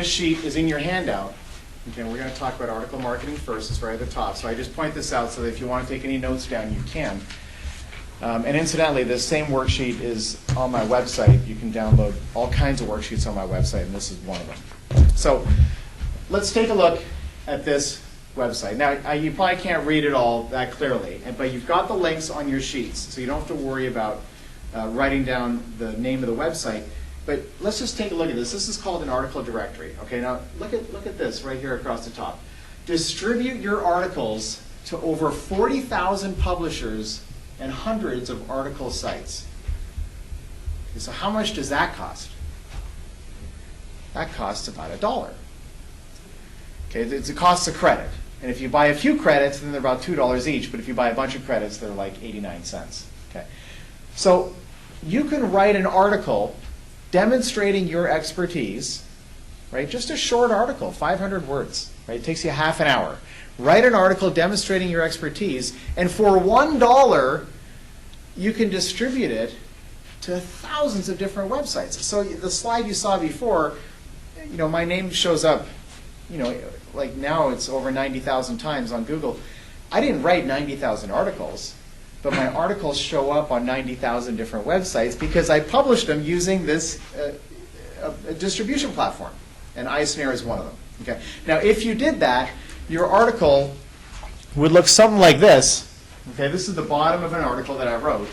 this sheet is in your handout. Okay, we're going to talk about article marketing first. It's right at the top. So I just point this out so that if you want to take any notes down, you can. And incidentally, this same worksheet is on my website. You can download all kinds of worksheets on my website, and this is one of them. So let's take a look at this website. Now, you probably can't read it all that clearly, but you've got the links on your sheets, so you don't have to worry about writing down the name of the website. But let's just take a look at this. This is called an article directory. Okay, now look at this right here across the top. Distribute your articles to over 40,000 publishers and hundreds of article sites. Okay, so how much does that cost? That costs about $1. Okay, it's a cost of credit. And if you buy a few credits, then they're about $2 each. But if you buy a bunch of credits, they're like 89 cents. Okay, so you can write an article demonstrating your expertise, right? Just a short article, 500 words, right? It takes you half an hour. Write an article demonstrating your expertise, and for $1, you can distribute it to thousands of different websites. So the slide you saw before, my name shows up, like now it's over 90,000 times on Google. I didn't write 90,000 articles, but my articles show up on 90,000 different websites because I published them using this a distribution platform, and iSnare is one of them. Okay. Now, if you did that, your article would look something like this. Okay, this is the bottom of an article that I wrote.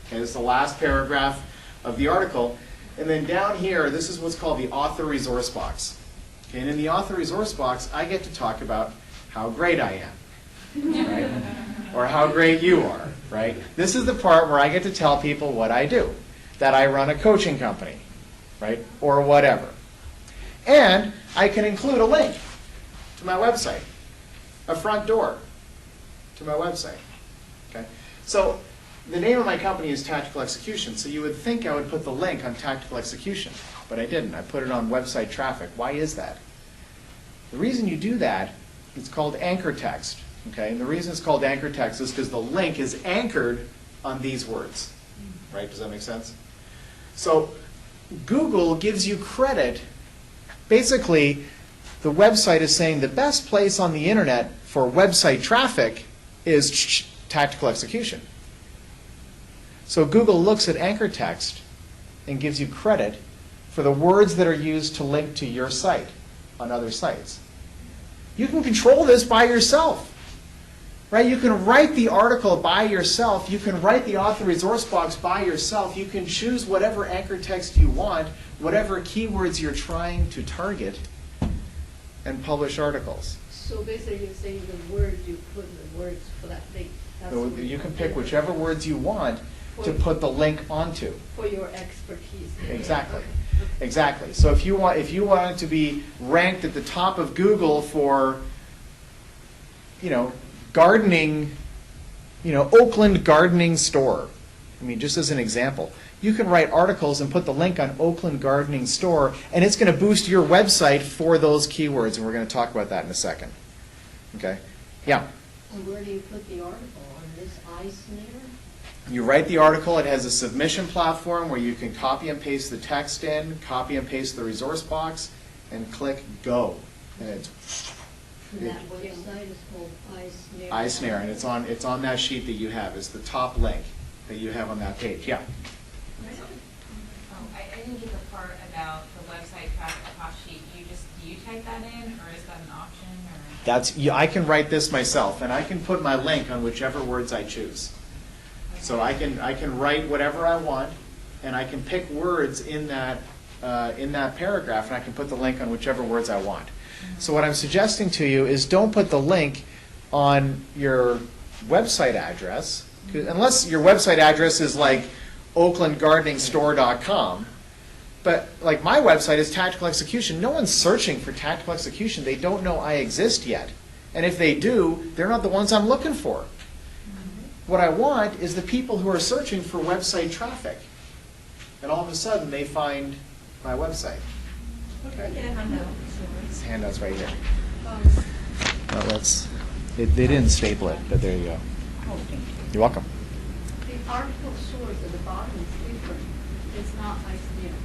Okay, this is the last paragraph of the article, and then down here, this is what's called the author resource box. Okay, and in the author resource box, I get to talk about how great I am, right? Or how great you are, right? This is the part where I get to tell people what I do, that I run a coaching company, right? Or whatever. And I can include a link to my website, a front door to my website. Okay? So the name of my company is Tactical Execution, so you would think I would put the link on Tactical Execution, but I didn't. I put it on website traffic. Why is that? The reason you do that, it's called anchor text. Okay? And the reason it's called anchor text is because the link is anchored on these words. Right? Does that make sense? So Google gives you credit. Basically, the website is saying the best place on the internet for website traffic is Tactical Execution. So Google looks at anchor text and gives you credit for the words that are used to link to your site on other sites. You can control this by yourself. Right? You can write the article by yourself. You can write the author resource box by yourself. You can choose whatever anchor text you want, whatever keywords you're trying to target, and publish articles. So basically you're saying the words, you put the words for that thing. So you can pick whichever words you want to put the link onto. For your expertise. Exactly. Okay. Exactly. So if you want it to be ranked at the top of Google for, gardening, Oakland gardening store. I mean, just as an example, you can write articles and put the link on Oakland gardening store, and it's going to boost your website for those keywords, and we're going to talk about that in a second. Okay? Yeah? And where do you put the article? On this iSnare? You write the article. It has a submission platform where you can copy and paste the text in, copy and paste the resource box, and click go. And it's And that website is called iSnare. iSnare, and it's on that sheet that you have. It's the top link that you have on that page. Yeah. I didn't get the part about the website traffic cost sheet. Do you type that in, or is that an option? Or? I can write this myself, and I can put my link on whichever words I choose. Okay. So I can write whatever I want, and I can pick words in that paragraph, and I can put the link on whichever words I want. So what I'm suggesting to you is don't put the link on your website address, unless your website address is like oaklandgardeningstore.com. But like my website is Tactical Execution. No one's searching for Tactical Execution. They don't know I exist yet. And if they do, they're not the ones I'm looking for. What I want is the people who are searching for website traffic. And all of a sudden they find my website. Okay. Get a handout. This handout's right here. Well, they didn't staple it, but there you go. You're welcome. The article source at the bottom is different. It's not iSnare.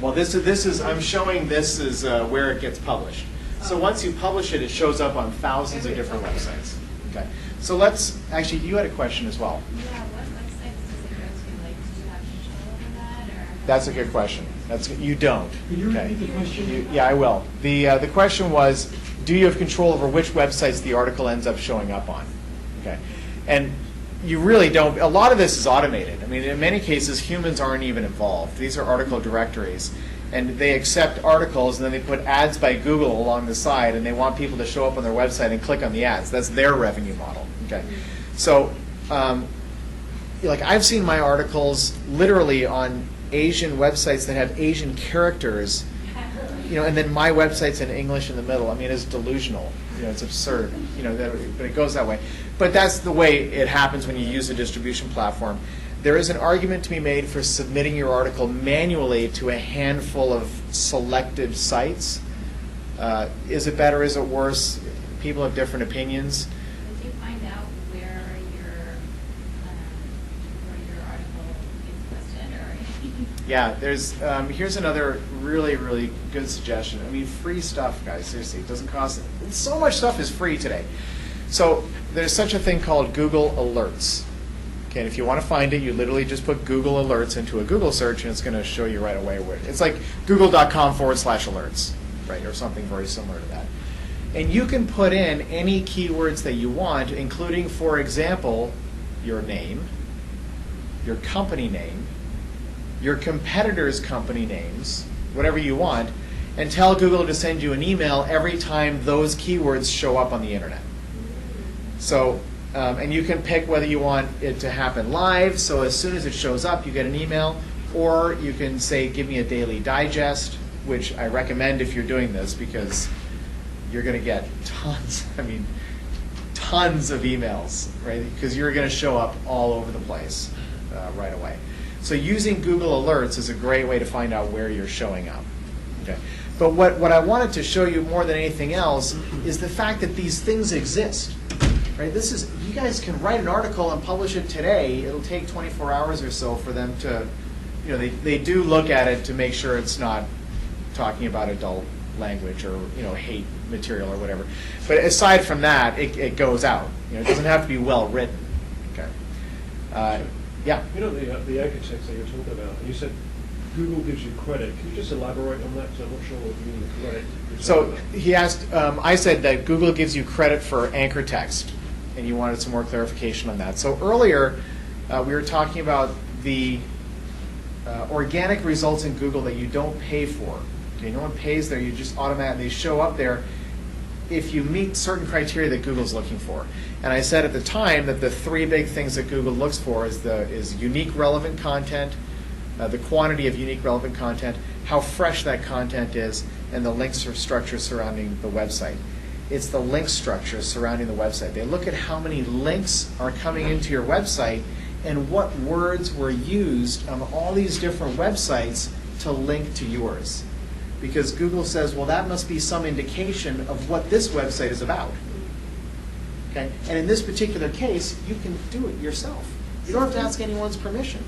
Well, I'm showing this is where it gets published. So once you publish it, it shows up on thousands of different websites. Okay. So actually, you had a question as well. Yeah, what websites does it go to? Like, do you have control over that, or? That's a good question. You don't. Could you Okay. repeat the question? Yeah, I will. The question was, do you have control over which websites the article ends up showing up on? Okay. And you really don't. A lot of this is automated. I mean, in many cases, humans aren't even involved. These are article directories. And they accept articles, and then they put ads by Google along the side, and they want people to show up on their website and click on the ads. That's their revenue model. Okay. So, like, I've seen my articles literally on Asian websites that have Asian characters, and then my website's in English in the middle. I mean, it's delusional. It's absurd. But it goes that way. But that's the way it happens when you use a distribution platform. There is an argument to be made for submitting your article manually to a handful of selected sites. Is it better? Is it worse? People have different opinions. Did you find out where your article is listed, or? Yeah, here's another really, really good suggestion. I mean, free stuff, guys. Seriously, it doesn't cost. So much stuff is free today. So there's such a thing called Google Alerts. Okay, and if you want to find it, you literally just put Google Alerts into a Google search, and it's going to show you right away where it's like google.com/alerts, right, or something very similar to that. And you can put in any keywords that you want, including, for example, your name, your company name, your competitors' company names, whatever you want, and tell Google to send you an email every time those keywords show up on the internet. So, and you can pick whether you want it to happen live, so as soon as it shows up, you get an email, or you can say, give me a daily digest, which I recommend if you're doing this, because you're going to get tons of emails, right? Because you're going to show up all over the place right away. So using Google Alerts is a great way to find out where you're showing up. Okay. But what I wanted to show you more than anything else is the fact that these things exist. Right? You guys can write an article and publish it today. It'll take 24 hours or so for them to, they do look at it to make sure it's not talking about adult language or, hate material or whatever. But aside from that, it goes out. It doesn't have to be well written. Okay. Yeah. The anchor text that you're talking about, you said Google gives you credit. Can you just elaborate on that? Because I'm not sure what you mean the credit. So he asked, I said that Google gives you credit for anchor text, and you wanted some more clarification on that. So earlier, we were talking about the organic results in Google that you don't pay for. Okay, no one pays there, you just automatically show up there if you meet certain criteria that Google's looking for. And I said at the time that the three big things that Google looks for is unique relevant content, the quantity of unique relevant content, how fresh that content is, and the links or structure surrounding the website. It's the link structure surrounding the website. They look at how many links are coming into your website and what words were used on all these different websites to link to yours. Because Google says, well, that must be some indication of what this website is about. Okay? And in this particular case, you can do it yourself. You don't have to ask anyone's permission.